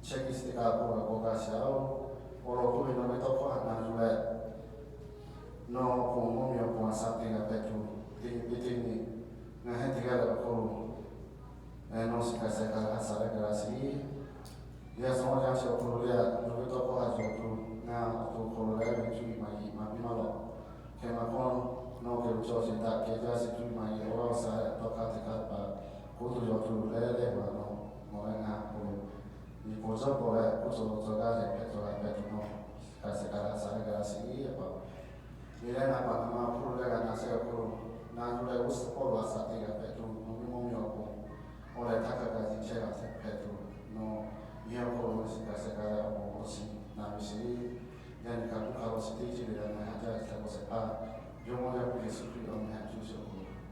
Chekistika Boga Xiao, Oroku in the top of Nanjule, no Pomomio Pomasanti Petu, Pitini, Nahantiga Kuru, and no Sikaseka Saragrasi. Yes, no Jasho Kurulia, Novito Pohajo, now to Kurulia, Mapimalo, Kemakon, no George in that Kejas, my Rosa, Tokatika, Kutu to Lele, no, Morena. Il pozo poi pozo giocare per no case cara sare grassi e poi Irena ma pure la nasce pure non le usa poi la satica per non mi muoio o le tacca che diceva per no io poi si case cara o così na misi yani kabuka si dice che la hata sta cosa pa io voglio che si qui non ha giusto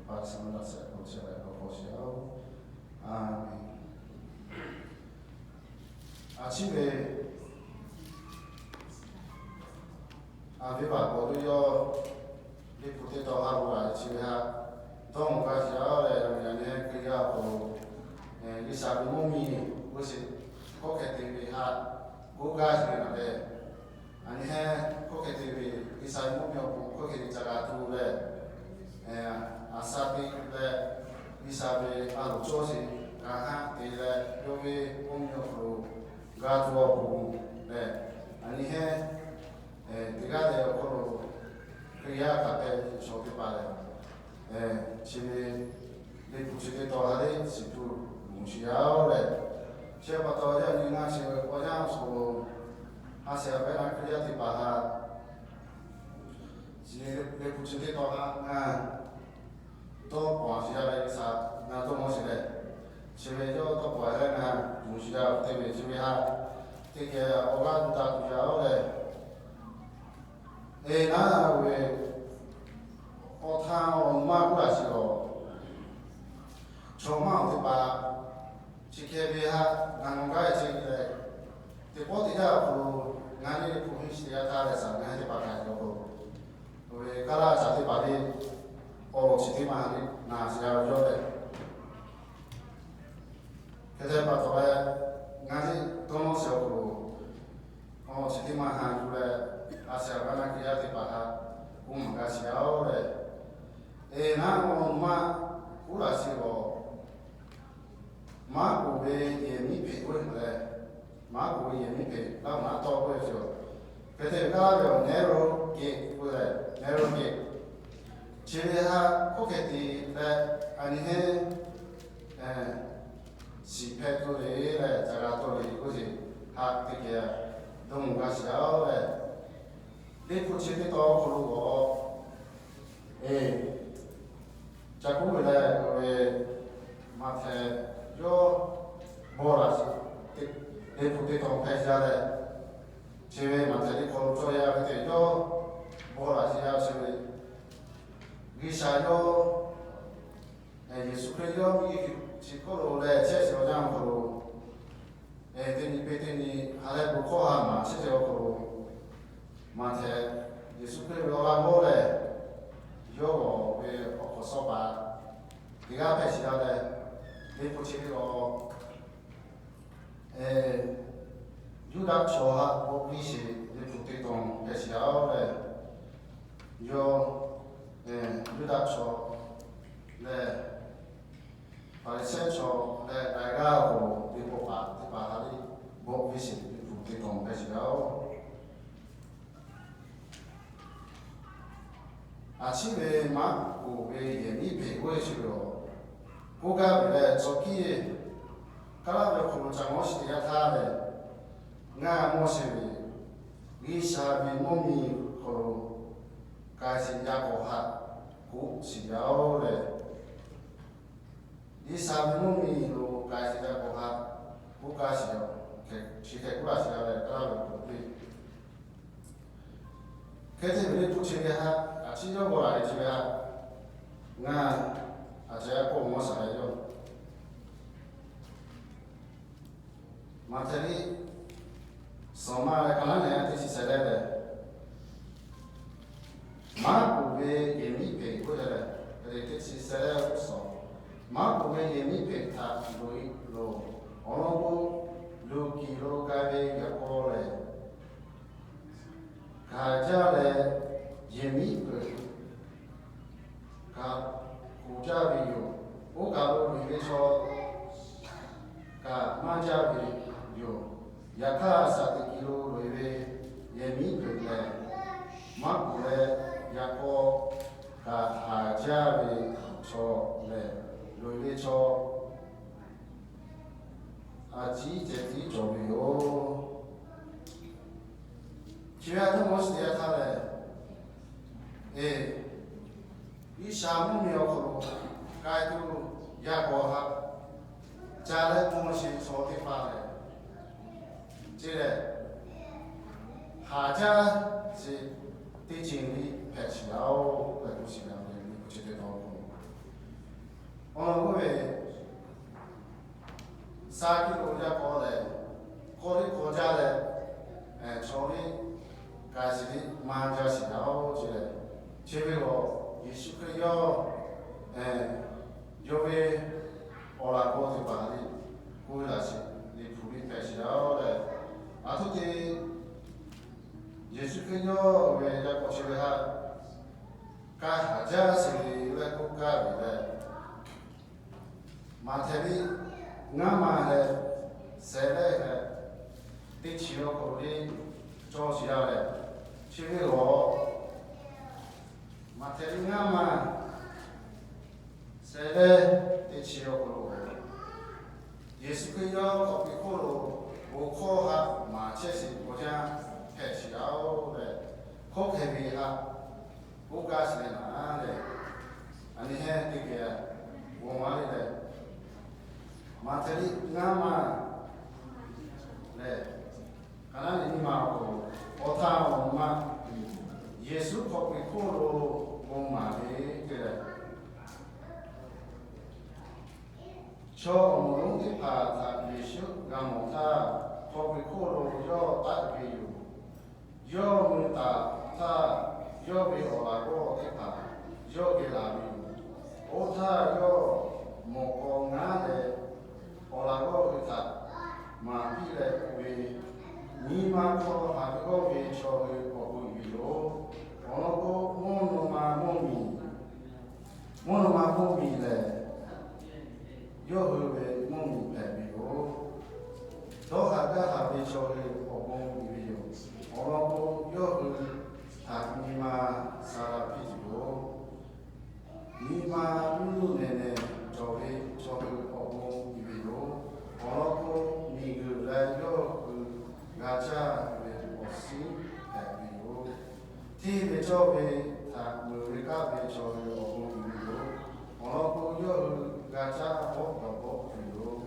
per sembrare se non c'è la cosa amen 아침에 aveva potuto ripetere haru a침에 동 가시아래 그냥 그리고 이 사람이 무슨 코케티비 하 고가시는데 아니 해 코케티비 이 사람이 코케티 자가 두래 아사비래 이 사람이 아로 조시 가하 되래 여기 공격으로 가두어 네 아니 해 네가 되어 거로 그야 카페 쇼피 바래 집에 내 부지게 더 하래 시투 무시야오래 제가 더 하자 니가 제가 어장소 하세요 배나 그야티 바하 집에 내 부지게 더 하나 또 뭐시야래 사 나도 뭐시래 집에 또 뭐하나 무시야 때문에 집에 하 되게 오간다 그야오래 나 왜 어탕 엄마 그라시고 정말 어디 봐 지켜비하 나는가에 제기래 대포디가 그 나니 부흥시야 다래서 나한테 받아가지고 왜 가라 자기 바리 시티만 나시야 요래 그때 봐도 나지 동서로 시티만 한 그래 아시아가나 기야티 바하 가시아오래 나오마 우라시고 마고베 예미페 그래 마고 예미페 나마 떠보죠 그때 가려 네로게 그래 네로게 제하 코케티레 아니해 시페토레레 자라토레 그지 학티게 동가시아오래 내 부채도 그러고 자꾸 왜 마태 요 뭐라지 내 부채도 패자래 제외 마태리 걸어줘야 그때 요 뭐라지야 제외 위사요 예수 그리스도 이 지코로래 제시오장으로 애들이 배들이 하래 놓고 하마 제대로 마태 예수 그리스도가 뭐래 요거 왜 어서 봐 네가 앞에 시다래 내 부치기로 유다 조하 보비시 내 부티동 배시다래 요 유다 조네 바리새초 네 나가고 네 바하리 보비시 내 부티동 배시다오 아침에 막고 왜 예미 배고해지려 고가 왜 저기에 가라베 코로 장모시디가 타래 나 모습이 리샤비 몸이 코로 가시냐고 하고 시야오래 리샤비 몸이로 가시냐고 하고 가시요 지게 꾸라시야래 가라베 코리 그때 우리 부채게 치료고 알지야 나 아제야 꼭 모사요 마테리 소마에 가나네 뜻이 세레데 마고베 예미페 고레레 그래 뜻이 세레고서 마고베 예미페 타 로이로 어노고 루키로가 Yaka sate kilo loive yemi bele makule yako ka hajave cho le loive cho aji jeti jobio kiyato mostia tale ishamu miyoko kaitu yako ha jale moshi sote pale Chile 하자 지 대진리 배치라고 보시면 됩니다. 구체적으로 오늘 사기로 우리가 거리 고자래 저리 가시리 만자시라고 지래 제비로 예수 그리스도 요배 오라고 지바리 고라시 이 불이 배치라고 아토티 예수 그리스도 왜 자꾸 집에하 가하자시 왜 국가비래 마테리 나마해 세레해 티치요 코리 조시야래 집에로 마테리 나마 세레 티치요 코로 예수 그리스도 거기코로 오코하 마체시 보자 패치라오래 코케비하 오가시네나래 아니해 되게 오마리래 마테리 나마 네 하나님 마고 오타 엄마 예수 거기코로 오마리 그래 저 어머니 파타 예수 가모타 거기코로 요 따비유 요 문다 타 요비 오라고 이파 요게라비유 오타 요 먹고 나래 오라고 이타 마피레 왜 니마코 하고 왜 저를 보고 위로 오노고 모노마 몸이래 요흐베 몸이 배비요 도하가 하비 저를 보고 위로 오노고 요흐 다니마 사라피지고 니마 루네네 저를 보고 위로 오노고 미그레 요흐 가자 왜 없이 배비요 티베 저베 다 무리가 배 저를 보고 위로 오노고 요흐 가자 보고 위로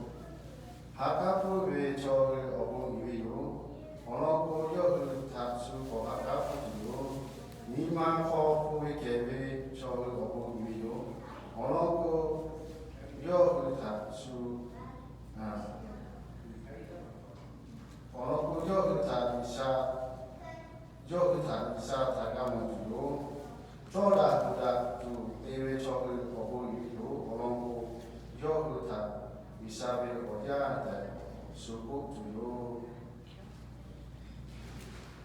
하카푸 왜 저를 보고 위로 오노고 요흐 탑수 보하카푸 위로 니마 코푸의 개베 저를 보고 위로 오노고 요흐 탑수 오노고 요흐 타비사 다가모 위로 조라두다 두 대외 저를 보고 위로 오노고 요흐 타비사베 오야데 수국 위로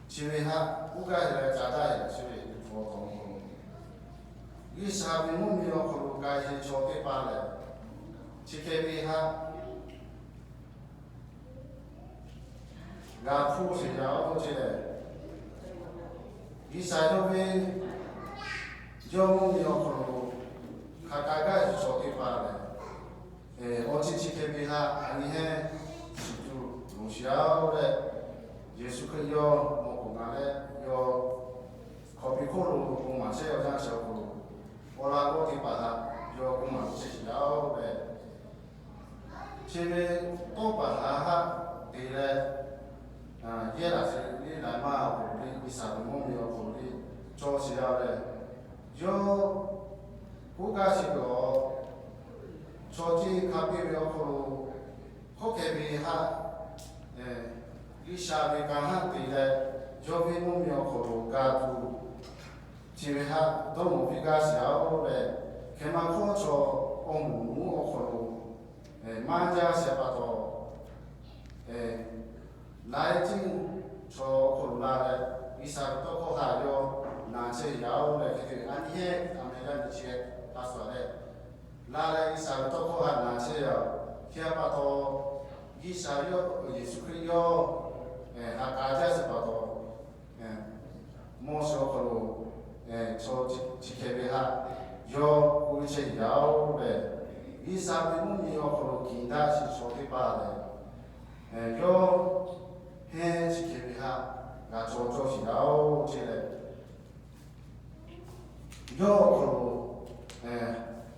지회하 우가이를 자다에 지회 보통 이 사람이 몸이요 그루가이 저게 빨래 지케비하 가푸시라고 지래 이 사람이 영웅이요 그루 가까이 저게 빨래 어찌 지케비하 아니해 시주 루시아오래 예수 그리스도 먹고가래 요 거비코로 공마세 여장셔고 오라고 디바다 요 공마세시라오래 집에 또 바하하 디래 예라세 리라마 우리 이사모미요 우리 조시라래 요 고가시고 조지 카피비오코로 호케비하 이샤베 가한티레 조비모미오코로 가두 지회하 도모비가시아오레 케마코초 옹무오코로 만자세바도 라이팅 조코라레 이사토코하요 나체야오레 그게 아니해 아메리칸 지에 파스와레 라레 이사토코하 나체야 키아바도 Isayo Yesu Kristo akaja sepato moso kolo cho chikebeha yo kuche yao be Isa mu yo kolo kinda si chote pale yo he chikebeha ga cho si yao chile yo kolo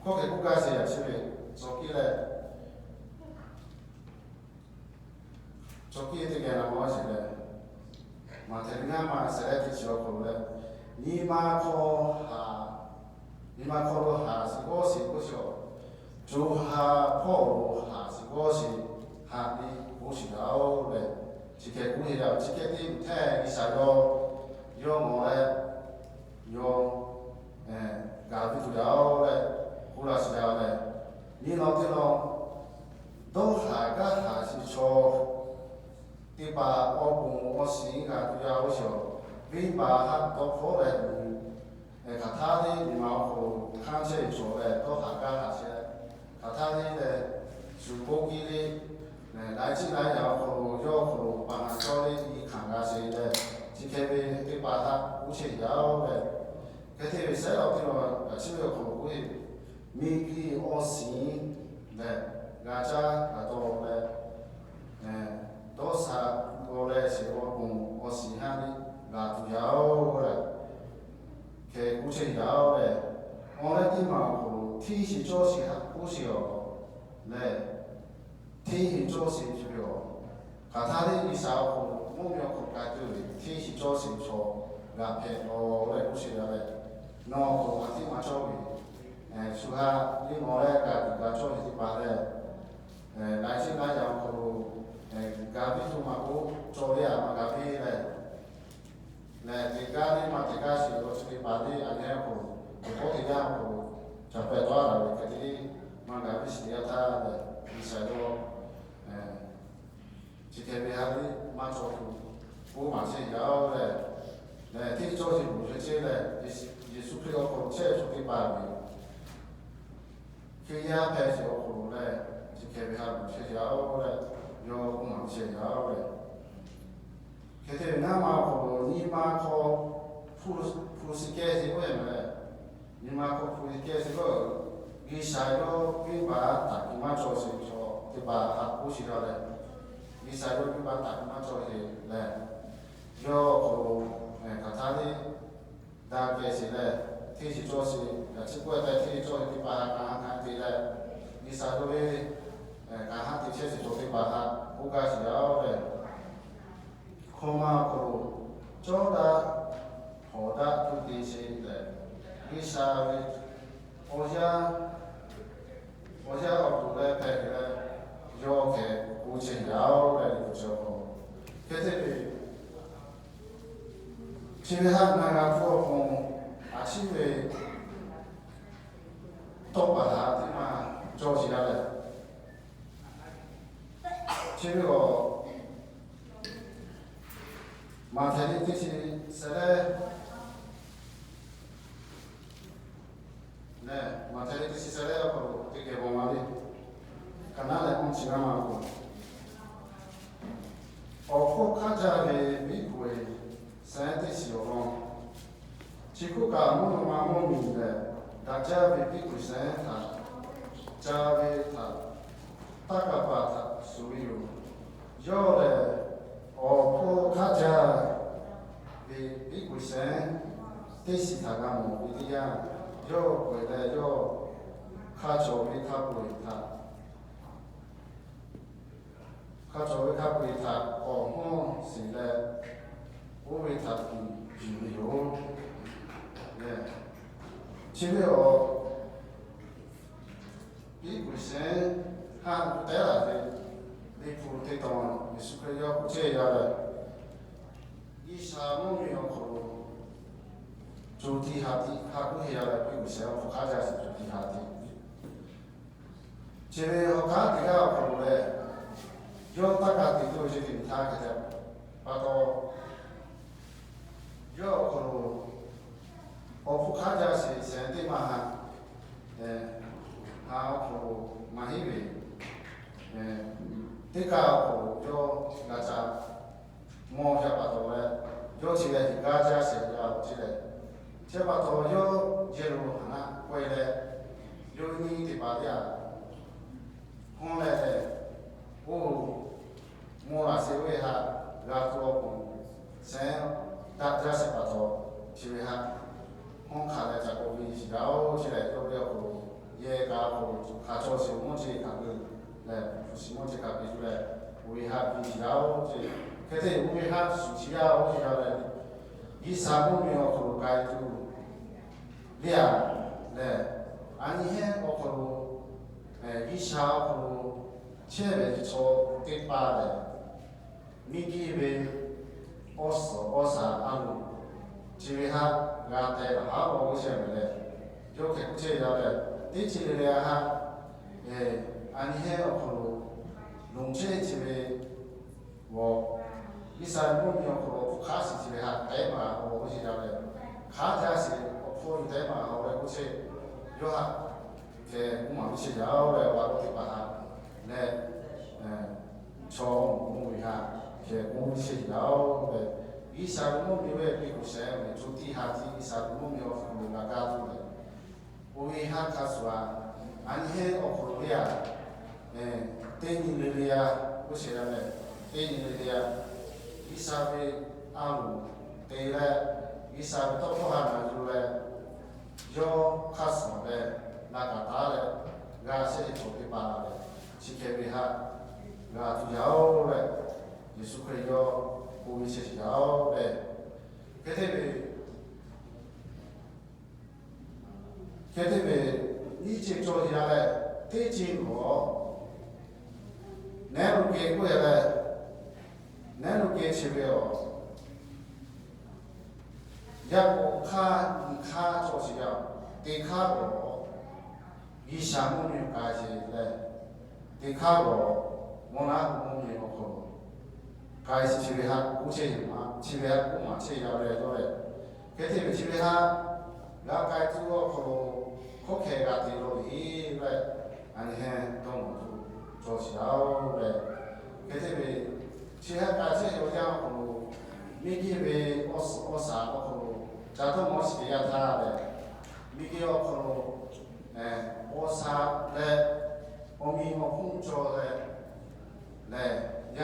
koke kukase ya chile chokile Choki itu kena mau sih le, materinya mah saya kecil kalau le, ni mah kau ha sih sih, juha kau ha sih ha ni sih lau le, jika kau hidup jika di teh bisa yo mau le, yo gabi tu lau le, kula sih lau le, ni nanti do ha sih di ba opung osi ga tu ya osho vi ba ha to fo le ka tha ni ma ko khan che cho le to ha ga ha che ka tha ni le su ko ki le lai chi lai ya ko yo ko ba na cho le ni khan ga se le ji ke be di ba ha u che ya le ke te be sa lo ti lo chi yo ko ku mi ki osi le ga cha ga to le dosa gore se opung osi hani la tu yao le ke kuche yao le ole ti ma ko ti si jo si ha ku si o le ti hi jo si ju yo ka ta de ni sa ko mo myo ko ka tu ti si jo si cho ga pe o le ku si ya le no ko ma ti ma cho bi su ha ni mo le ka cho si pa le lai si lai ya ko gabi tu maku coria ma gabi le tiga ni ma tiga si lo si padi ane ko tiga ko capek tu ada jadi ma gabi si dia ta le bisa lo jika hari ma coku ku ma si yao le ti co si bu si le Yesu Kristo ko che su ti padi kia pe si ko le jika hari bu si yao le yo kuma che ya we kete na ma ko ni ma ko fu si ke si we me ni ma ko fu si ke si ko gi sa yo gi ba ta ki ma cho si cho ti ba ha ku si le gi sa yo gi ba ta ki ma cho si le yo ko ka ta ni da ke si le ti si cho si ya chi ko ta ti cho ti ba ka ha ti le gi sa yo ka ha ti che si cho ti ba ha buka siapa le, koma kuru, coba hoda tu di sini le, bisa le, oja waktu le pergi le, yo ke kucing jauh le kucing ko, ketepi, cibihan naga pun acibe, topa hati mah, jauh le. Cibiho materi tisi sere materi tisi sere apa tiga bomari karena le cingama aku oku kaja le bikwe saya tisi orang ciku kamu mamu minde daja bikwe saya ta jabe ta takapata suwiru yo le oku kaja bikwe saya tisi tagamu idia yo puede yo kajo bika oho sile uwe tapu juyo le chibe o bikwe saya ha tela de bikwe te ton isuke yo kuche ya le isa mo mi yo ko Juti hati, aku hiara pi bisa fukaja si juti hati. Cire hoka tiga perlu yo taka itu jadi tak kerja. Atau yo kalau fukaja si senti maha, kalau mahibi, 这个就那啥，摸下巴头嘞，有起来大家是要起来，这巴头有一路那过来，有你的巴呀，后来嘞，我摸那些位哈，拉多公，先大家是巴头，起来哈，我看来这个位是要起来有了个。也搞卡做是目前看个，来，就是目前看比出来，为哈比较这，可是为哈属实啊，我觉得，以三方面我可该就，俩，来，安尼嘿我可，以下可，前面做第八的，米基为23路，这边哈，俺带了哈我下面嘞，就看这样嘞。第几个嘞哈？安尼嘿我可农村这边我一三五年可开始这边哈，代码我是讲嘞，卡家是我可以代码后来我去有哈，给我们去要来我去把它来从我们哈，给我们去要来，一三五年为比如说为做地下地，一三五年我那家做的。我为哈卡说啊，安嘿我可能呀，对你那个呀，我写了嘞，对你那个呀，一三位阿鲁，对嘞，一三位到后汉那就嘞，有卡说嘞，那个大嘞，俺写的做的巴嘞，去开为哈，俺就要嘞，也是可以要，我为写要嘞，给他们。给他们一直做下来，对经过，南路给过下来，南路给前面哦，要我看你看做起了，对看过，以项目面开始来，对看过，我那个面我可，开始前面哈，估计嘛，前面我嘛前要来做嘞，给他们前面哈。然后该做可开个地路里来，安尼嘿都做起了来，给这边其他该这有讲每个月23假如我是要他的，每个月23来，我们工作来，让你看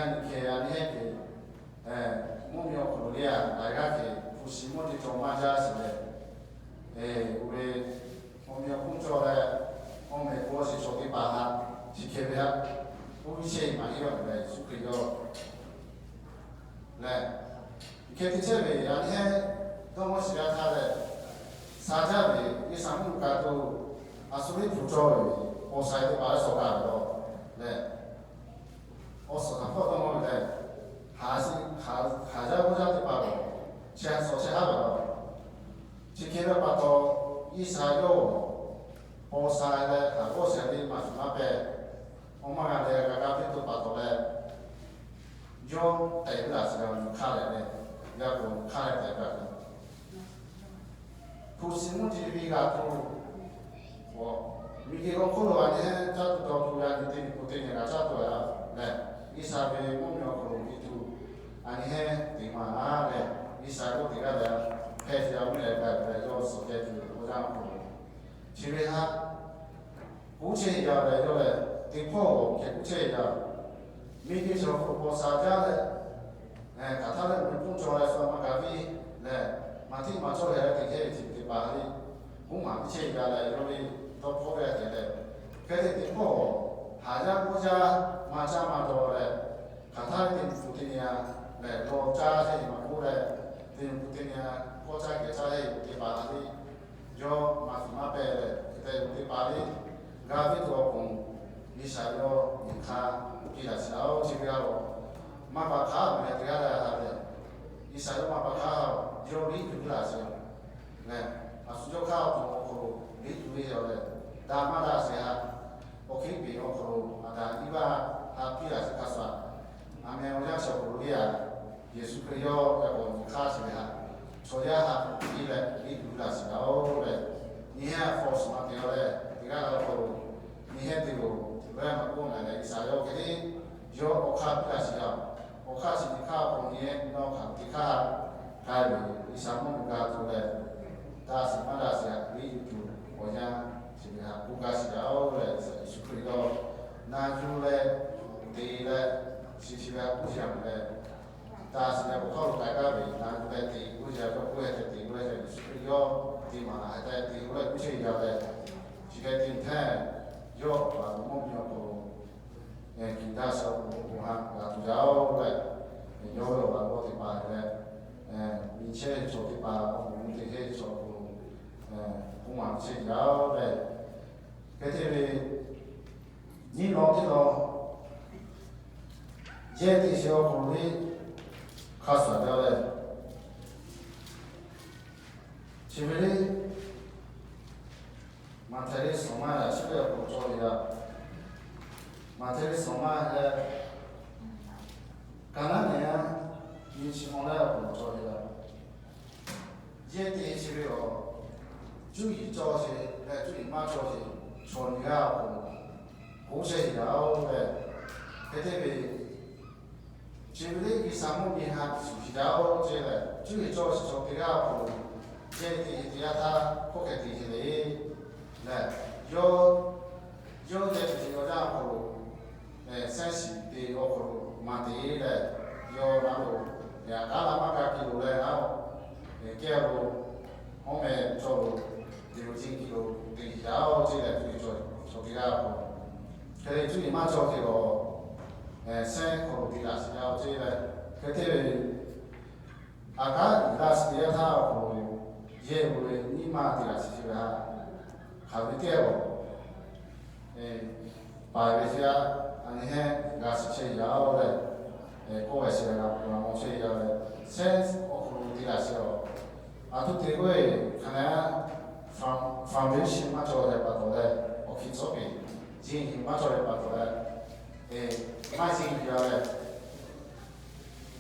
安尼嘿我们大家去不是我的做嘛家是的。我们工作嘞，我们我是做的巴哈，是特别，我以前嘛有来是可以来，看的这边然后当我是要他的，三家边一三五家都，所以不做的，我晒的把它收干了，来，我手上活动我们来，还在我家的把路，先说些哈了。今天的巴多一三六，我三嘞，我三的嘛是那边，我们讲的个那边都巴多嘞，有带不啦是个看来的，要不看来带不啦。不是目的比较多，我，米个可能话呢，找不到主要的不对的找到了，来，一三边我们要可能比多，安尼嘿，对嘛啊嘞，一三六这个嘞。开始我们来做时间就不让步，前面他估计要来要来，对破我给估计要，每天小伙过三家的，看他的工作来说嘛，咖啡来，马天嘛做下来定起就把的，我嘛不去要来，因为都破不了的嘞，开始对破我，下家国家嘛家嘛多嘞，看他的附近呀，来多家些嘛过来，对附近呀。国家给在的巴黎，有马贝在的巴黎，咖啡多公，你想要你看，比那小这个咯，马巴卡没这个来的，你想要马巴卡有理不啦是，是就靠我理不了的，但马达是哈，我可以比我可，但一般比那是卡算，俺们我讲小狐狸啊，也是可以要我卡起来哈。所以哈，你读那时候嘞，你还放什么掉嘞？你看那个，你还这个，不然嘛，我们来啥要给你，有我卡比较需要，我卡是你卡红叶，那卡你卡开的，你什么不卡做的，但是嘛，但是你就我讲是不是啊？不卡是要的，是可以到那就嘞，地嘞，是不是啊？不像嘞，但是呢，不考虑大家为那就嘞地，不是啊？不会的地，不会的，是可以要地嘛，还在地，不会不是要的，是个地太要啊，我们要过。kita Tuhan Tuhan yo ba ti pa ni che so ti pa mu ti he so ku ma che yao le ke te ni lo ti lo je ti sho ku ni kha sa da le chi me le ma te le so ma la chi le ko so ya materi soma है काना नया ये चिमोला को जोड़ेगा ये देश में हो जो ये जोड़े है जो ये मार जोड़े छोड़ने को कोशिश याओ है कहते हैं जिम्मेदारी की सामू में हाथ सुझाव जेले जो ये जोड़े छोड़ने को ये दिया था को कहते हैं ले यो जैसे यो जाओ को sensi di okoro mati le yo nalo ya kala maka kilo le nao kero home choro di rojin kilo di yao ji le tu so di ga ko kere tu ma cho ki lo sen ko di la si yao ji le ke te aka la si ya tha ko ye wo ni ma di la si ba ha wi te wo ba be sia 아니 해 가서 제 야오래 꼬에서 나 뭐제 야오래 센스 오프 디라시오 아또 대고에 하나 파운데이션 맞춰야 봐도래 오케이 저기 진 맞춰야 봐도래 마진 야오래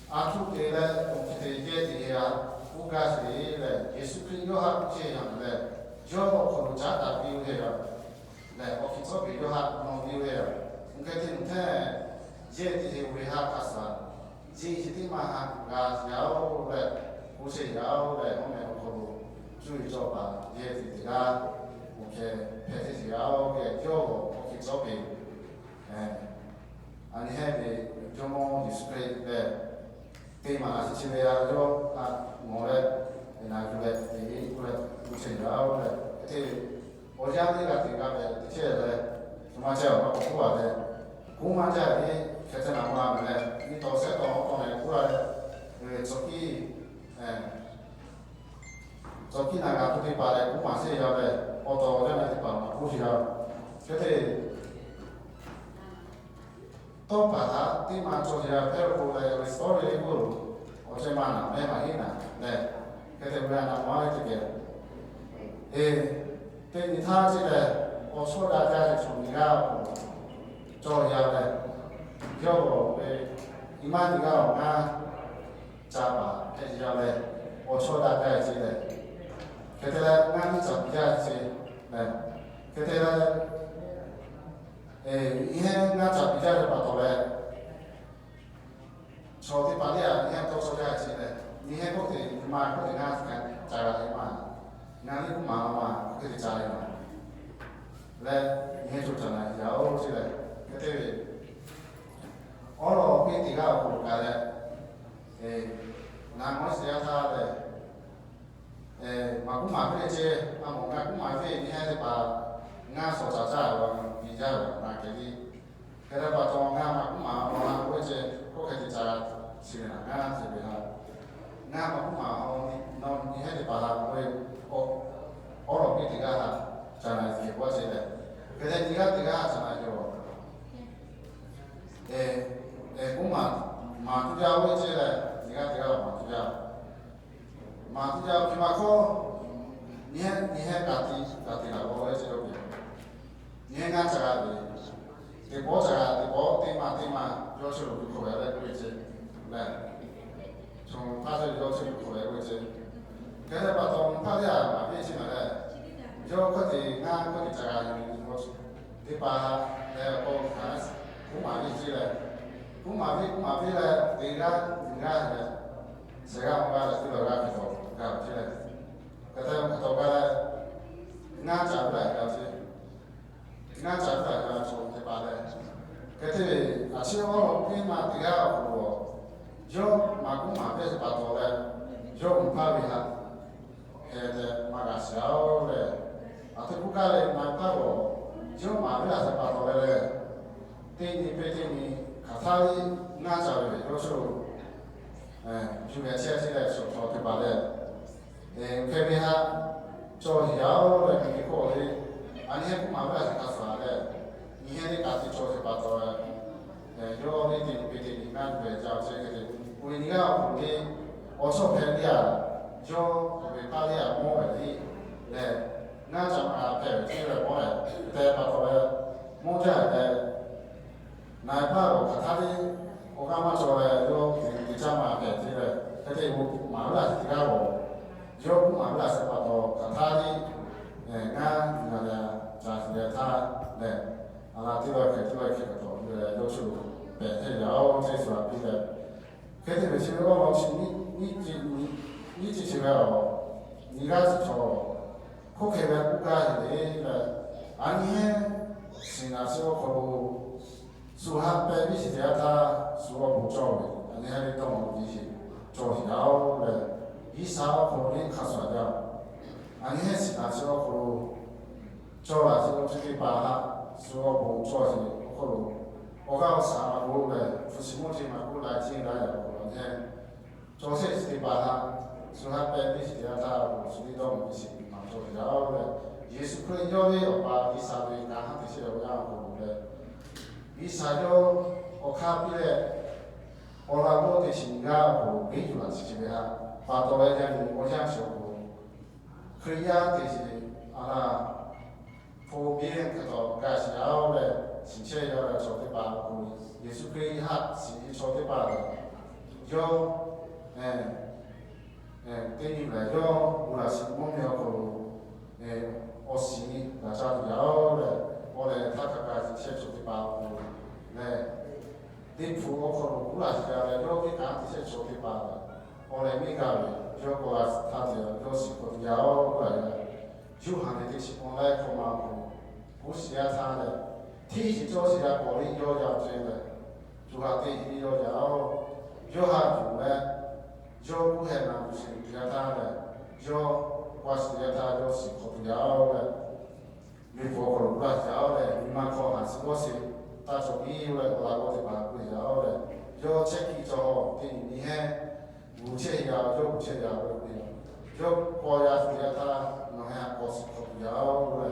아또 대래 오케이 이게야 우가시래 예수 그리스도 합체 양래 저거 거로 자다 비우해요 네 오케이 저기 요하 농 비우해요 mungkin teh jadi wihak asal jadi mah gas jauh le usia jauh le orang kalau cuci coba jadi tidak mungkin peti jauh ke jauh mungkin coba ani hebe jomo display le tema asal cile jauh more enak juga jadi usia jauh le itu orang ni kat le cile cuma jauh apa kuat le kuma jadi kita nama mana ini tahu saya tahu orang yang kurang joki naga tu di pada kuma sih ya le auto orang yang di pada aku sih ya jadi toh pada di mana ya perlu le story itu macam mana memang ini le kita bukan nama itu ke ini thang sih le oh sudah jadi cuma cho ya le yo iman diga nga chaba ke ya le o choda ka ji le ke te la nga ni cha ya ji le ke te la ihe nga cha ya le ba to le cho ti pa ya ni to cho ya ji le ni he ko te ma ko te nga ka cha ra le ma nga ni ku ma ke te cha le ma le ni he cho cha na ya o ji le 그때 어로 피디가 볼까래 나머지야 다래 마구마그레제 뭔가 구마그레 니한테 봐 나서 자자와 비자와 나게리 그래 봐 동가 마구마 뭐제 그렇게 자 지나 나 집에서 나 마구마 너 니한테 봐 어로 피디가 자나 이게 뭐지 그래 네가 하잖아요 kuma matuja weche le diga matuja kimako nihe kati la bo weche oke nihe nga chaga de bo tema yoche lo ko le weche le从他这yoche ko le weche kele ba tong pa ya ma pe chi ma le yo ko de nga ko de chaga ni mo de pa le ko ka kuma ni ji le kuma vi le dinga le sega mo ga ti lo ga ki to ga ti le ka to ga nga cha la ga ti nga cha la ga so te pa le ka ti a chi o ki ma ti ga ko jo ma kuma pe pa to le jo mu pa vi ha de ma ga sa o le a te ku ka le ma pa o jo ma vi la se pa to le te ni pe te ni卡塔里那家的有时候，就跟现在说说对吧的，特别他做小的那个的，俺那不嘛不是他说的，以前的家庭做是把做的，有那点别的你看别叫这个的，为你看我的我做朋友啊，就为把的啊摸的，那咱们啊朋友这个摸的，在把做的摸着的。哪怕我看他的，我刚刚说的，有你家嘛的这个，他这我马来西亚我，有马来西亚到看他的，俺那个暂时的他的，啊，这个去个到，有时候白天了这说比的，肯定是我老是你这些个，你家是说，可开个国家的个，俺呢是那时候可。苏哈贝比是这他苏我不做的，你还得懂我这些做小的，一少可能卡算了，你还是那时候可能做了这个这个把它苏我不做的，可能我搞啥嘛不的，不是目前嘛不来进来的，可能做些是把它苏哈贝比是这他不是你懂的是嘛做小的，也是可以有的把一少的干哈这些有样可能的。伊啥叫我看比嘞，我那个的情感和美女了，是这个哈，发到来讲，我想说过，可以啊，就是啊，普遍看到介绍的，而且要来做的吧，也是可以哈，是做的吧的，有，对你来讲，无论是我们要和，我是那啥的要的，我来他个介是做的吧。地府我可能不来是的，有的干这些做的吧的，我来没干的，有过来他的有时可能要过来的，有行的是我来看嘛不是要他的，天是做是要过的有要做的，就下地是有下住的，有不还那不是要他的，有我是要他有时可能要的，地府可能不来要的，你们看还是我是。他说你有来过来我的吧，不要的，有切记做，你还无切要，有无切要的不要，有国家是要他那样国是不要的，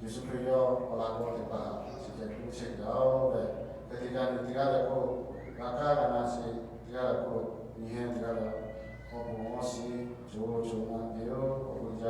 就是不要我来我的吧，是个无切要的，这个的个，那个是这个个，你看这个的，我是做那个我回家。